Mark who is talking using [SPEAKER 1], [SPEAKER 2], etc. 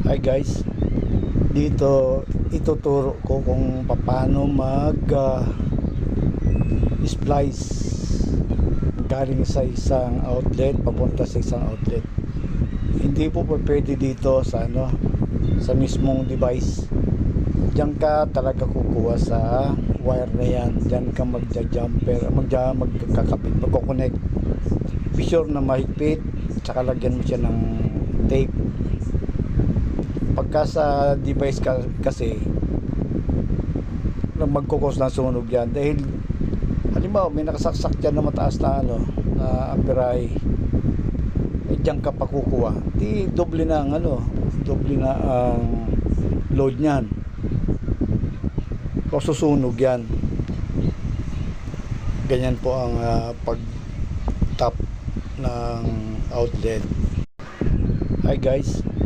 [SPEAKER 1] Hi guys, dito ituturo ko kung paano mag splice galing sa isang outlet papunta sa isang outlet. Hindi po pwede dito sa sa mismong device. Diyan ka talaga kukuha sa wire na yan. Diyan ka magja-jumper, magkakabit, magko-connect. Be sure na mahigpit, tsaka lagyan mo siya ng tape. Pagka sa device kasi magkukos ng sunog yan, dahil halimbawa may nakasaksak dyan na mataas na na amperahe, diyan ka pa kukuha, di doble na ang doble na ang load niyan, o susunog yan. Ganyan po ang pag tap ng outlet. Hi guys,